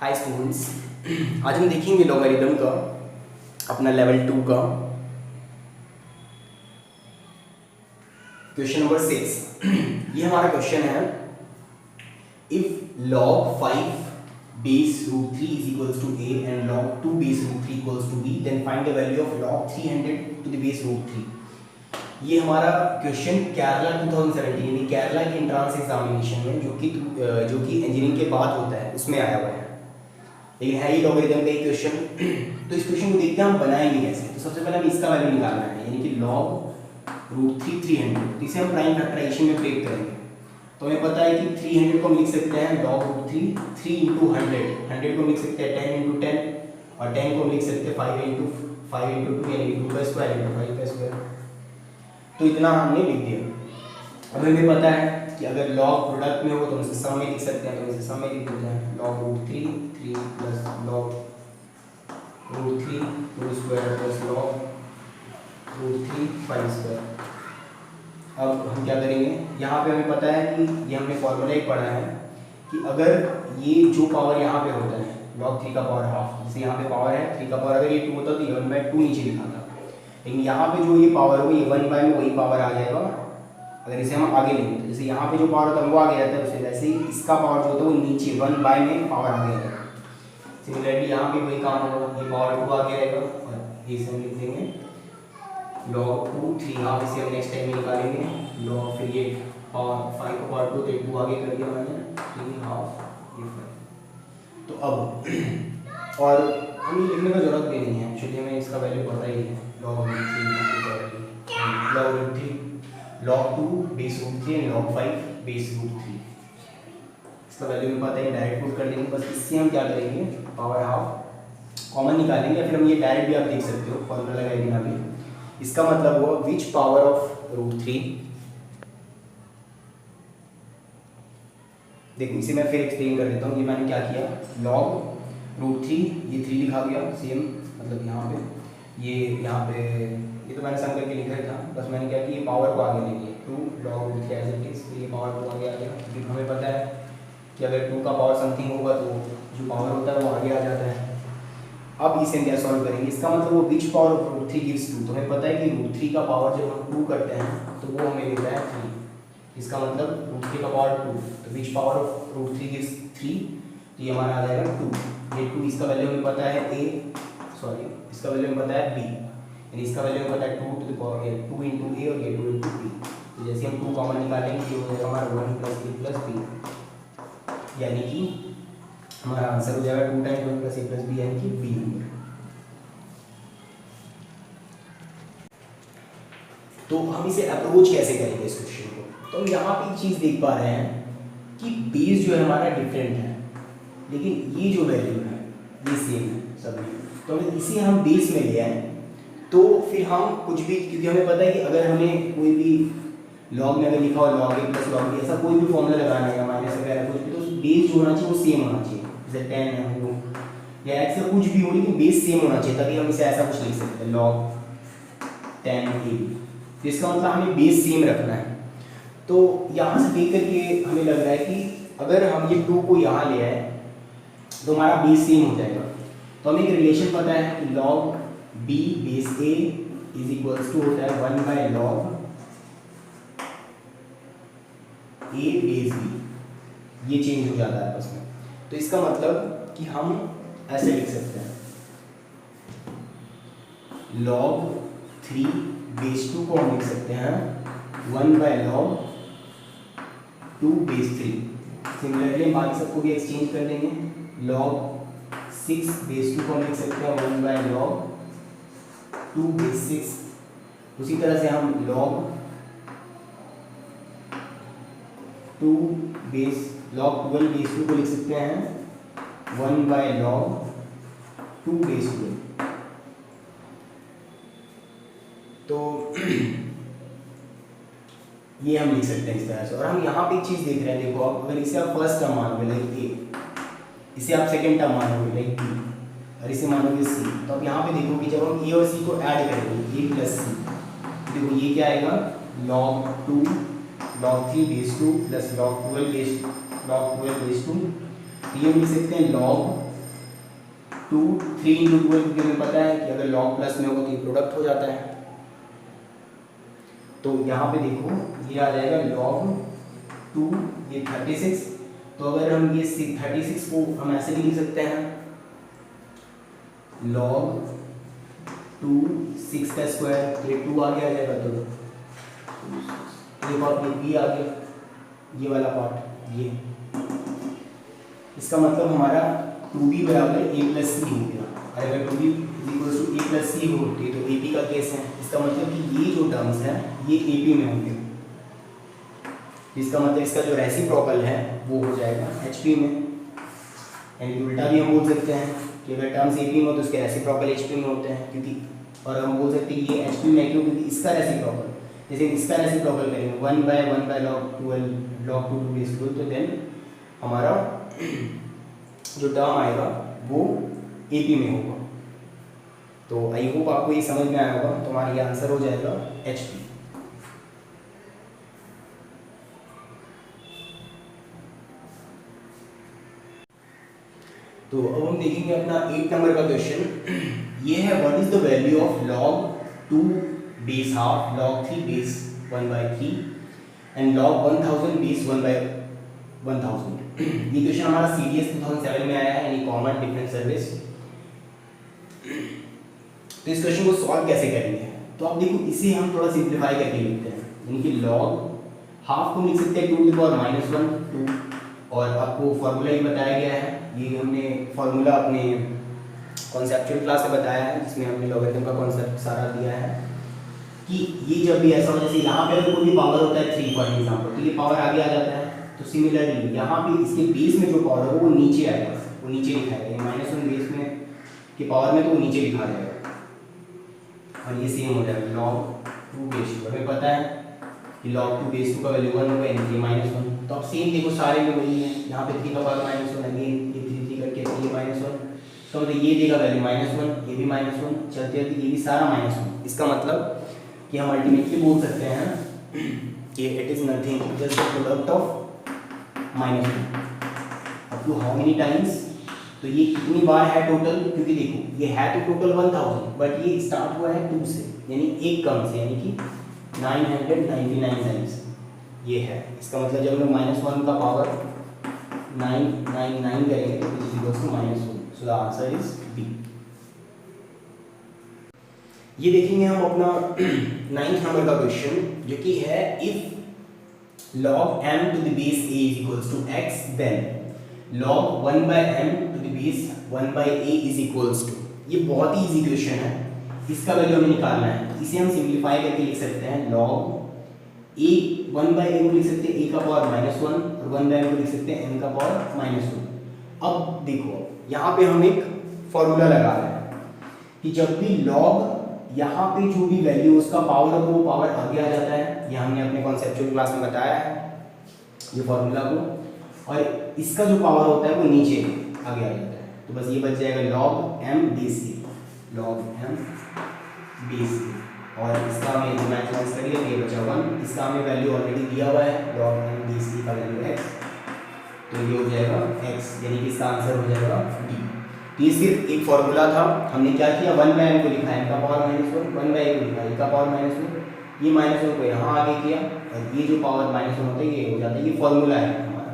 Hi students, आज हम देखेंगे लॉगरिदम का अपना लेवल 2 का क्वेश्चन नंबर 6। ये हमारा क्वेश्चन है, if log 5 base root 3 is equals to a and log 2 base root 3 equals to b, then find the value of log 300 to the base root 3। ये हमारा क्वेश्चन केरला 2017 यानी केरला के एंट्रेंस एग्जामिनेशन में जो कि इंजीनियरिंग के बाद होता है उसमें आया हुआ है, लेकिन है ये लॉगरिदम का क्वेश्चन। तो इस क्वेश्चन को देखते हैं हम बनाएंगे कैसे। तो सबसे पहले हमें इसका वैल्यू निकालना है, यानी कि log रूट 3 300, तो इसे हम प्राइम फैक्टराइजेशन में ब्रेक करेंगे। तो हमें पता है कि 300 को हम लिख सकते हैं log रूट 3 इंटू 100 को लिख सकते हैं 10 इंटू 10, और 10 को हम लिख सकते हैं 5 इंटू 2 यानी 2 का स्क्वायर इंटू 5 का स्क्वायर। तो इतना हमने लिख दिया। अब हमें पता है कि अगर लॉग प्रोडक्ट में हो तो हम इसे सम में लिख सकते हैं, तो इसे सम में लिख देते हैं log root 3 plus log root 3 2 square plus log root 3 5 square. अब हम क्या करेंगे, यहाँ पे हमें पता है कि ये हमने फॉर्मूला एक पढ़ा है कि अगर ये जो पावर यहाँ पे होता है log 3 का पावर हाफ, जैसे यहाँ पे पावर है 3 का पावर, अगर ये 2 होता तो ये 1/2 नीचे लिखा था, लेकिन यहाँ पे जो ये पावर होगी ये 1/, में वही पावर आ जाएगा। अगर इसे हम आगे लेंगे तो जैसे यहाँ पे जो पावर होता है वो आगे रहता है, उसे वैसे ही इसका पावर जो होता है वो नीचे 1/, में पावर आगे रहेगा। सिमिलरली यहाँ पे वही काम होगा, ये पावर 2 आगे रहेगा और इसे हम लिख देंगे log 2 3 हाफ, इसे हम नेक्स्ट टाइम में निकालेंगे log, फिर ये और 5 को पावर 2 तो 2 आगे कर दिया मैंने 3 हाफ ये 5। तो अब और हमें लिखने का जरूरत भी नहीं है, एक्चुअली हमें इसका वैल्यू पता ही है log 3 log 2 base root 3 and log 5 base root 3, इसका वैल्यू हमें पता है, डायरेक्ट पुट कर देंगे। बस इससे हम क्या करेंगे, पावर हाफ कॉमन निकालेंगे, फिर हम ये डायरेक्ट भी आप देख सकते हो फॉर्मूला लगाए बिना भी। इसका मतलब हुआ विच पावर ऑफ रूट 3, देखो इसे मैं फिर एक्सप्लेन कर देता हूँ। ये मैंने क्या किया, log रूट 3 ये 3 लिखा गया सेम, मतलब यहाँ पे ये तो मैंने सम करके लिखा ही था, बस मैंने क्या कि ये पावर को आगे ले लिया 2 log root 3 as it is, ये पावर को आगे आ गया, क्योंकि हमें पता है कि अगर 2 का पावर समथिंग होगा तो जो पावर होता है वो आगे आ जाता है। अब इसे क्या सॉल्व करेंगे, इसका मतलब वो which power of root 3 gives 2, तो हमें पता है कि रूट 3 का पावर जब हम 2 करते हैं तो वो हमें देता है 3, इसका मतलब रूट 3 का पावर 2, तो which power of root 3 gives 3, तो ये हमारा आ जाएगा 2। ये 2 इसका वैल्यू हमें पता है इसका वैल्यू हमें पता है b, यानी इसका वैल्यू हमें पता है 2 to the power 2 into a और ये 2 इंटू b। तो जैसे हम 2 कॉमन निकालेंगे तो हो जाएगा हमारा 1 प्लस a प्लस b, यानी कि हमारा आंसर हो जाएगा 2 times 1 plus a plus b, यानी कि b नंबर। तो हम इसे अप्रोच कैसे करेंगे इस क्वेश्चन को, तो हम यहाँ पे एक चीज़ देख पा रहे हैं कि बेस जो है हमारा डिफरेंट है, लेकिन ये जो वैल्यू है ये सेम है सभी। तो अगर इसे हम बेस में ले आए तो फिर हम कुछ भी, क्योंकि हमें पता है कि अगर हमें कोई भी लॉग में अगर लिखा हो log a plus log b, ऐसा कोई भी फॉर्मूला लगाना है या माइनस वगैरह कुछ भी, तो बेस जो होना चाहिए वो सेम होना चाहिए, जैसे 10 है वो या x या कुछ भी हो, लेकिन बेस सेम होना चाहिए, तभी हम इसे ऐसा कुछ लिख सकते हैं log 10 a। तो इसका मतलब हमें बेस सेम रखना है। तो यहाँ से देख करके हमें लग रहा है कि अगर हम ये 2 को यहाँ ले आए तो हमारा बेस सेम हो जाएगा। तो हमें एक रिलेशन पता है कि log b base a is equals to होता है 1/log a बेस b, ये चेंज हो जाता है आपस में। तो इसका मतलब कि हम ऐसे लिख सकते हैं log 3 बेस 2 को हम लिख सकते हैं 1/log 2 बेस 3। सिमिलरली हम बाकी सबको भी एक्सचेंज कर देंगे, log 6 बेस 2 को हम लिख सकते हैं 1/log 2 बेस 6। उसी तरह से हम log 12 बेस 2 को लिख सकते हैं 1/log 2 बेस 12। तो ये हम लिख सकते हैं इस तरह से। और हम यहाँ पे एक चीज़ देख रहे हैं, देखो आप अगर इसे आप फर्स्ट टर्म मानोगे लाइक a, इसे आप सेकेंड टर्म मानोगे लाइक b, और इसे मानोगे c, तो आप यहाँ पे देखोगे जब हम a और c को ऐड करेंगे a प्लस c, देखो ये क्या आएगा log 2 log 3 base 2 plus log 12 base 2, ये हम लिख सकते हैं log 2 3 इंटू 12 क्योंकि हमें पता है कि अगर लॉग प्लस में होगा तो ये प्रोडक्ट हो जाता है। तो यहाँ पे देखो ये आ जाएगा log 2, ये 36। तो अगर हम ये 36 को हम ऐसे भी लिख सकते हैं log 2 6 का स्क्वायर, ये 2 आगे आ जाएगा तो ये पार्ट भी आ गया, ये वाला पार्ट ये। इसका मतलब हमारा 2b बराबर a प्लस सी हो गया। और अगर 2b equal to a plus C होती है तो AP का केस है। इसका मतलब कि ये जो टर्म्स हैं ये AP में होंगे। इसका मतलब इसका जो रेसिप्रोकल है वो हो जाएगा HP में। यानी उल्टा भी हम बोल सकते हैं कि अगर टर्म्स AP में हो तो उसके रेसिप्रोकल HP में होते हैं, क्योंकि और हम बोल सकते हैं कि ये HP में क्यों, क्योंकि इसका रेसिप्रोकल, जैसे इसका रेसिप्रोकल करेंगे 1 bye log 12 log 2 to base 12, तो देन हमारा जो टर्म आएगा वो AP में होगा। तो आई होप आपको ये समझ में आया होगा। तो हमारा ये आंसर हो जाएगा HP। तो अब हम देखेंगे अपना 8 नंबर का क्वेश्चन। ये है what is the value of log 2 base half, log 3 base 1/3 and log 1000 base 1/1000। ये क्वेश्चन हमारा CDS 2007 में आया है, यानी कॉमन डिफरेंस सर्विस। तो इस क्वेश्चन को सॉल्व कैसे करेंगे, तो आप देखो इसे हम थोड़ा सिंप्लीफाई करके लिखते हैं। यानी कि log हाफ को लिख सकते हैं 2 to the power -1 2, और आपको फॉर्मूला ही बताया गया है। ये हमने फॉर्मूला अपने कॉन्सेप्चुअल क्लास में बताया है, जिसमें हमने लॉगरिथम का कॉन्सेप्ट सारा दिया है कि ये जब भी ऐसा हो, जैसे यहाँ पे अगर कोई भी पावर होता है 3 फॉर एग्जाम्पल, तो ये पावर आगे आ जाता है। तो सिमिलरली यहाँ पे इसके बेस में जो पावर है वो नीचे आएगा, वो नीचे लिखाएगा। -1 बेस में के पावर में तो वो नीचे लिखा जाएगा। और ये सेम हो जाएगा log 2 बेस 2। हमें पता है कि log 2 बेस 2 का वैल्यू 1 होगा, यानी -1। तो अब सेम देखो सारे में वही है। यहाँ पे 3 का पावर -1, अगेन ये 3 करके ये -1, तो मतलब ये देगा वैल्यू -1, ये भी -1, चलते चलते ये भी सारा -1। इसका मतलब कि हम अल्टीमेटली बोल सकते हैं कि it is nothing just the product of -1 up to how many times. तो ये कितनी बार है टोटल, क्योंकि देखो ये है तो टोटल 1000, बट ये स्टार्ट हुआ है 2 से, यानी एक कम से, यानी कि 999 टाइम्स ये है। इसका मतलब जब हम लोग -1 का पावर 999 करेंगे तो is equal to -1। So the answer is B. ये देखेंगे हम अपना 9th नंबर का क्वेश्चन, जो कि है if log m to the base a is equals to x, then log 1 by m to the base 1 by a is equals to। ये बहुत ही इजी क्वेश्चन है, इसका वैल्यू हमें निकालना है। इसे हम सिंप्लीफाई करके लिख सकते हैं log a 1 by a को लिख सकते हैं a का पावर -1, और 1 by m को लिख सकते हैं m का पावर -1। अब देखो यहाँ पे हम एक फॉर्मूला लगा रहे हैं कि जब भी log यहाँ पे जो भी वैल्यू उसका पावर है वो पावर आगे आ जाता है। ये हमने अपने कॉन्सेप्चुअल क्लास में बताया है ये फॉर्मूला को, और इसका जो पावर होता है वो नीचे आगे आ जाता है। तो बस ये बच जाएगा log m base a, log m base a, और इसका हमें जो मैच मैच करिए ये बचा 1। इसका हमें वैल्यू ऑलरेडी दिया हुआ है, log m बेस a का वैल्यू x, तो ये हो जाएगा x, यानी कि इसका आंसर हो जाएगा d। तो ये सिर्फ एक फॉर्मूला था। हमने क्या किया, 1 by m को लिखा है m का पावर -1, 1 by a को लिखा है a का पावर -1, ये -1 को यहाँ आगे किया, और ये जो पावर -1 होता है ये हो जाता है। ये फॉर्मूला है हमारा।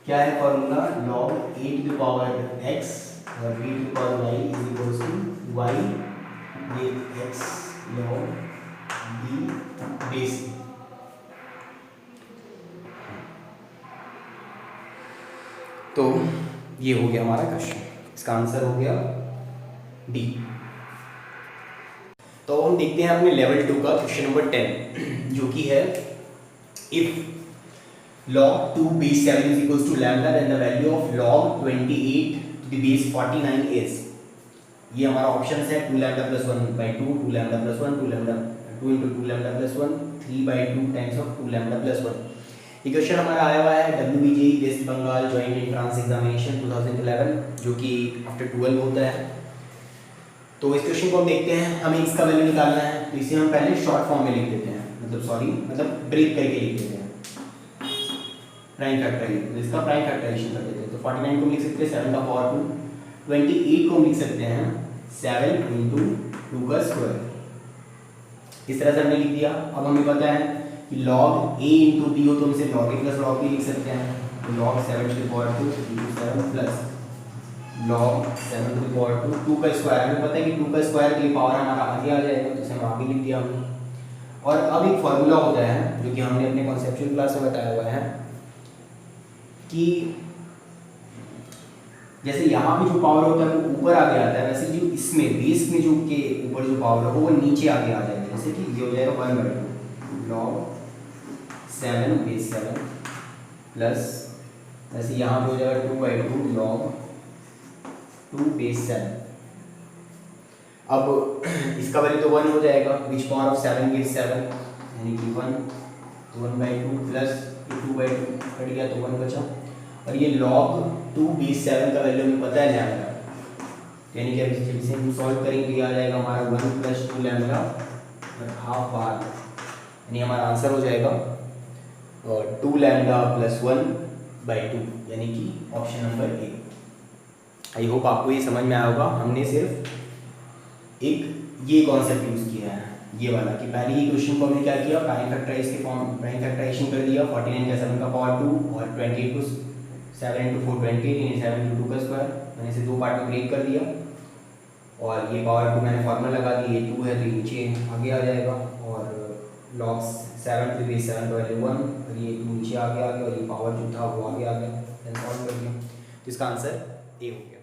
क्या है formula, log a to the power x और b to the power y is equals to y, ये x log b बेस। तो ये हो गया हमारा क्वेश्चन, इसका आंसर हो गया डी। तो हम देखते हैं अपने लेवल 2 का क्वेश्चन नंबर 10, जो कि है if log 2 base 7 is equals to lambda, then the value of log 28 to the base 49 is। ये हमारा ऑप्शंस है 2 lambda plus 1/2, 2 lambda plus 1, 2 lambda 2 into 2 lambda plus 1, 3/2 times of 2 lambda plus 1। ये question हमारा आया हुआ है WBJE West Bengal joint entrance examination 2011, जो कि आफ्टर 12 होता है। तो इस क्वेश्चन को हम देखते हैं, हमें इसका वैल्यू निकालना है। तो इसे हम पहले शॉर्ट फॉर्म में लिख देते हैं, मतलब ब्रेक करके लिख देते हैं, प्राइम फैक्टराइजेशन। तो इसका प्राइम फैक्टराइजेशन कर देते हैं। तो 49 को लिख सकते हैं 7 का पावर 2 28 को हम लिख सकते हैं 7 इंटू 2 का स्क्वायर। इस तरह से हमने लिख दिया। अब हमें पता है कि log a इंटू b हो तो हम इसे log a plus log b लिख सकते हैं। तो log 7 to the power 2 into 7 plus log 7 to the power 2 का स्क्वायर। हमें पता है कि 2 का स्क्वायर के लिए पावर हमारा आगे आ जाएगा, तो इसे हम आगे लिख दिया हमने। और अब एक फॉर्मूला होता है जो कि हमने अपने कॉन्सेप्चुअल क्लास में बताया हुआ है कि जैसे यहाँ पे जो पावर होता है वो ऊपर आगे आता है, वैसे जो इसमें बेस में जो के ऊपर जो पावर है वो नीचे आगे आ जाएगा। जैसे कि ये हो जाएगा 1/2 log 7 बेस 7 प्लस वैसे यहाँ पे हो जाएगा 2/2 log 2 बेस 7। अब इसका वैल्यू तो 1 हो जाएगा, विच पावर ऑफ 7 गिव्स 7 यानी कि 1, तो 1/2 प्लस 2/2 कट गया तो 1 बचा। और ये log 2 बेस 7 का वैल्यू हमें पता है लैम्डा, यानी कि जब इसे हम सॉल्व करेंगे ये आ जाएगा हमारा 1 प्लस 2 लैम्डा और हाफ बार, यानी हमारा आंसर हो जाएगा 2 लैम्डा प्लस 1/2 यानी कि option number A. I hope आपको ये समझ में आया होगा। हमने सिर्फ एक ये कॉन्सेप्ट यूज़ किया है, ये वाला कि पहले ये क्वेश्चन को हमने क्या किया, प्राइम फैक्टराइज के फॉर्म प्राइम फैक्टराइजेशन कर दिया 49 का 7 का पावर 2 और 28 को 7 इंटू 4 28 यानी 7 इंटू 2 का स्क्वायर। मैंने इसे दो पार्ट में ब्रेक कर दिया और ये पावर 2 मैंने फॉर्मूला लगा दिया, ये 2 है तो नीचे आगे आ जाएगा और log 7 to the base 7 का वैल्यू 1 और ये नीचे आगे आ गया और ये पावर जो था वो आगे आ गया, देन सॉल्व कर दिया। तो इसका आंसर ए हो गया।